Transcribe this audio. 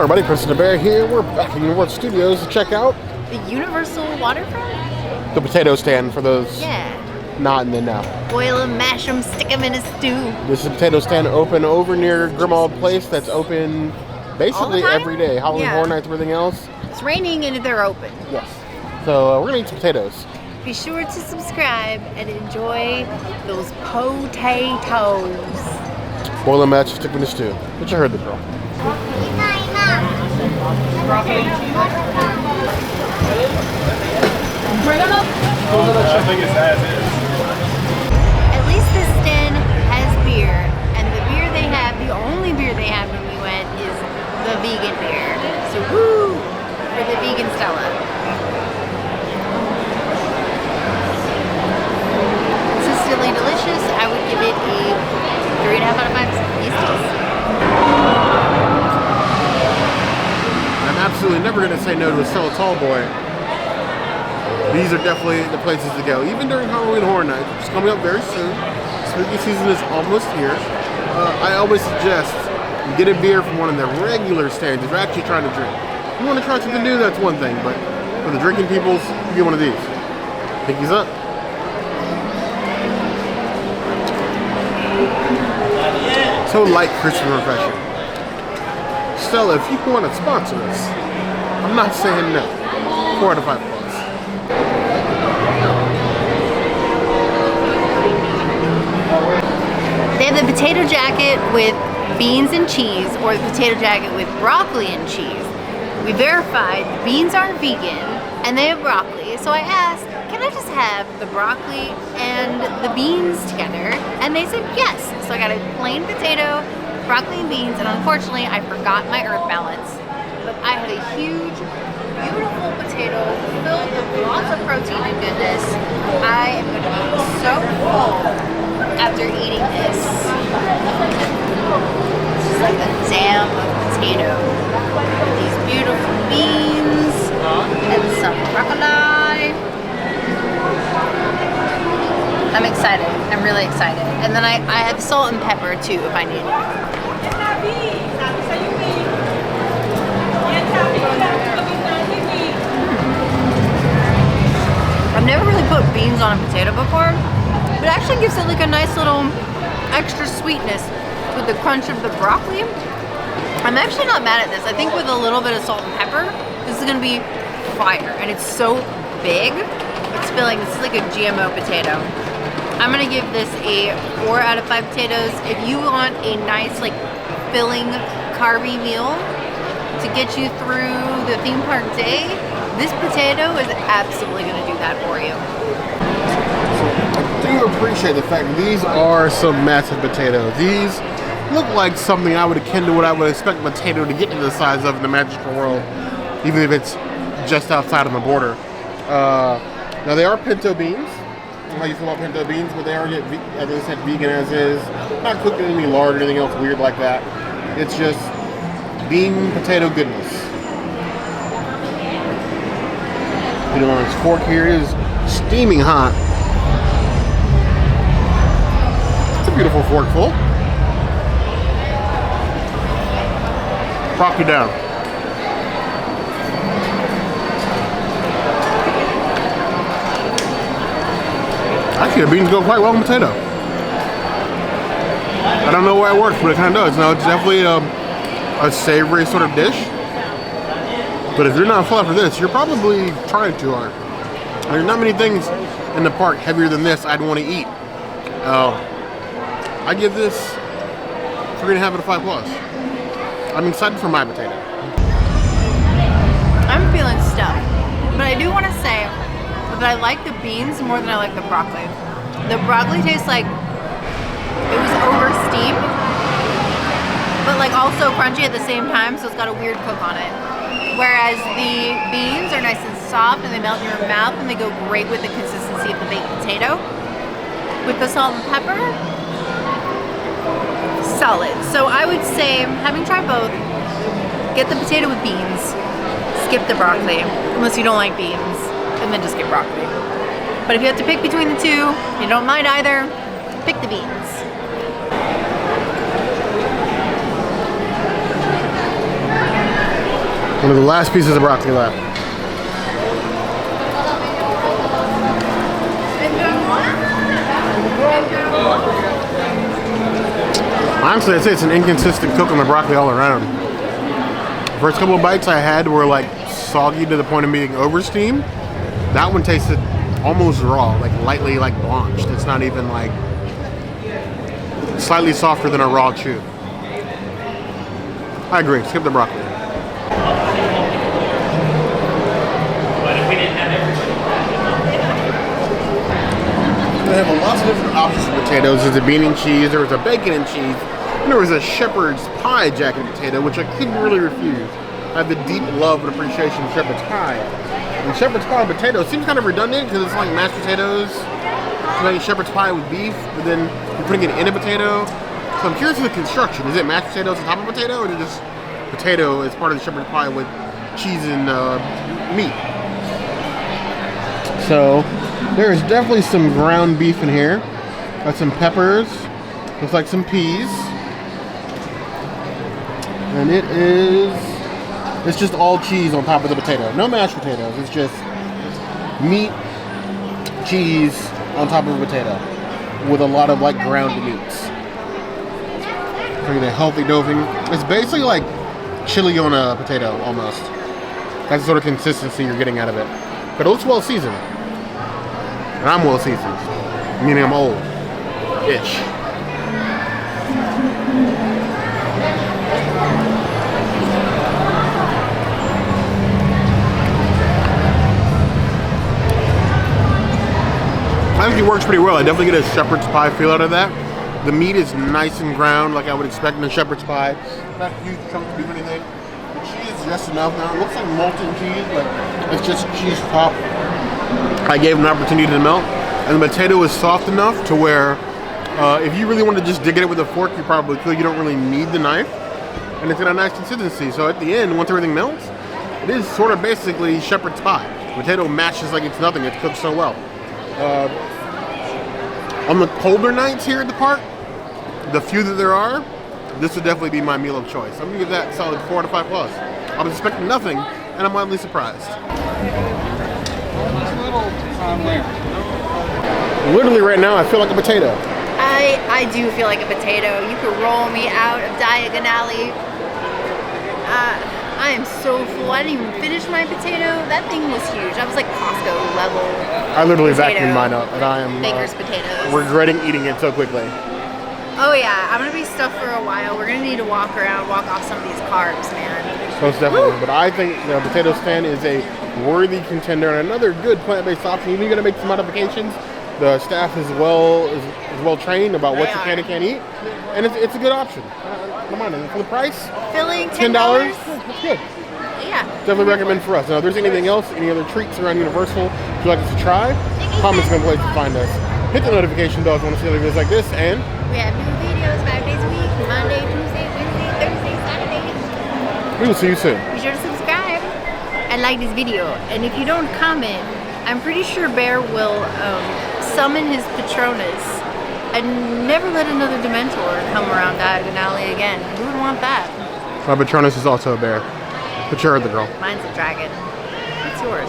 Hello everybody, Chris the Bear here. We're back in Universal Studios to check out the Universal Waterfront? The potato stand for those not in the know. Boil them, mash them, stick them in a stew. This is a potato stand open over near Grimald Place that's open basically every day. Halloween Horror Nights, everything else. It's raining and they're open. Yes. So we're going to eat some potatoes. Be sure to subscribe and enjoy those potatoes. Boil them, match, stick them in the stew. But you heard the girl. At least this stand has beer, and the beer they have, the only beer they had when we went, is the vegan beer. So woo for the vegan Stella. Consistently delicious. I would give it a 3.5 out of 5 Easties. I'm absolutely never going to say no to a Stella Tall Boy. These are definitely the places to go, even during Halloween Horror Nights, which is coming up very soon. Spooky season is almost here. I always suggest you get a beer from one of the regular stands if you're actually trying to drink. If you want to try something new, that's one thing, but for the drinking peoples, you get one of these. Pinkies up. So light, crisp, and refreshing. Stella, if you want to sponsor us, I'm not saying no. 4 out of 5 plus. They have the potato jacket with beans and cheese, or the potato jacket with broccoli and cheese. We verified the beans aren't vegan and they have broccoli, so I asked, can I just have the broccoli and the beans together? And they said yes. So I got a plain potato, broccoli and beans, and unfortunately I forgot my earth balance. But I had a huge, beautiful potato filled with lots of protein and goodness. I am going to be so full after eating this. This is like a dam of potato with these beautiful beans and some broccoli. I'm excited. I'm really excited. And then I have salt and pepper too if I need it. I've never really put beans on a potato before, but it actually gives it like a nice little extra sweetness with the crunch of the broccoli. I'm actually not mad at this. I think with a little bit of salt and pepper, this is gonna be fire. And it's so big, it's filling. This is like a GMO potato. I'm gonna give this a 4 out of 5 potatoes. If you want a nice like filling carby meal to get you through the theme park day, this potato is absolutely gonna do that for you. I do appreciate the fact that these are some massive potatoes. These look like something I would akin to what I would expect a potato to get to the size of in the magical world, even if it's just outside on the border. Now they are pinto beans. I don't know how you feel about pinto beans, but they are, as I said, vegan as is. Not cooking any lard or anything else weird like that. It's just bean potato goodness. You know, on this fork here is steaming hot. It's a beautiful forkful. Prop you down. Actually, the beans go quite well in potato. I don't know why it works, but it kind of does. Now, it's definitely a savory sort of dish. But if you're not full after this, you're probably trying too hard. There's not many things in the park heavier than this I'd want to eat. I give this 3.5 out of 5 plus. I'm excited for my potato. I'm feeling stuffed, but I do want to say that I like the beans more than I like the broccoli. The broccoli tastes like it was over steamed, but like also crunchy at the same time, so it's got a weird cook on it. Whereas the beans are nice and soft and they melt in your mouth and they go great with the consistency of the baked potato. With the salt and pepper, solid. So I would say, having tried both, get the potato with beans, skip the broccoli, unless you don't like beans, and then just get broccoli. But if you have to pick between the two, you don't mind either, pick the beans. One of the last pieces of broccoli left. Honestly, I'd say it's an inconsistent cook on the broccoli all around. First couple of bites I had were like soggy to the point of being over steamed. That one tasted almost raw, like lightly like blanched. It's not even like slightly softer than a raw chew. I agree. Skip the broccoli. They have lots of different options for potatoes. There's a bean and cheese, there was a bacon and cheese, and there was a shepherd's pie jacket potato, which I couldn't really refuse. I have the deep love and appreciation of shepherd's pie. And shepherd's pie potato seems kind of redundant because it's like mashed potatoes, like shepherd's pie with beef, but then you're putting it in a potato. So I'm curious of the construction. Is it mashed potatoes on top of potato, or is it just potato as part of the shepherd's pie with cheese and meat? So there is definitely some ground beef in here. Got some peppers. Looks like some peas. And it's just all cheese on top of the potato. No mashed potatoes. It's just meat, cheese on top of a potato with a lot of like ground meats. Bringing a healthy dosing. It's basically like chili on a potato almost. That's the sort of consistency you're getting out of it. But it looks well seasoned. And I'm well seasoned, meaning I'm old-ish. I think it works pretty well. I definitely get a shepherd's pie feel out of that. The meat is nice and ground, like I would expect in a shepherd's pie. Not huge chunks of beef or anything. The cheese is just enough now. It looks like molten cheese, but it's just cheese top. I gave it an opportunity to melt, and the potato is soft enough to where if you really want to just dig at it with a fork, you probably could. You don't really need the knife, and it's got a nice consistency. So at the end, once everything melts, it is sort of basically shepherd's pie. The potato mashes like it's nothing. It's cooked so well. On the colder nights here at the park, the few that there are, this would definitely be my meal of choice. I'm gonna give that solid 4 to 5 plus. I was expecting nothing, and I'm mildly surprised. Literally right now, I feel like a potato. I do feel like a potato. You could roll me out of Diagon Alley. I am so full. I didn't even finish my potato. That thing was huge. I was like Costco level. I literally vacuumed mine up, and I am Baker's potatoes. Regretting eating it so quickly. Oh yeah, I'm gonna be stuffed for a while. We're gonna need to walk off some of these carbs, man. Most definitely. Woo! But I think the potato stand is a worthy contender and another good plant-based option. Even if you're gonna make some modifications, the staff is well trained about what you can and can't eat, and it's a good option. Come on, and for the price, filling $10. That's good. Yeah. Definitely recommend for us. Now, if there's anything else, any other treats around Universal you'd like us to try, comments are a good place to find us. Hit the notification bell if you want to see other videos like this, and we have new videos 5 days a week, Monday, Tuesday, Wednesday, Thursday, Saturday. We will see you soon. Be sure to subscribe and like this video. And if you don't comment, I'm pretty sure Bear will summon his Patronus and never let another Dementor come around Diagon Alley again. Who would want that? My Patronus is also a bear, but you're the girl. Mine's a dragon. What's yours?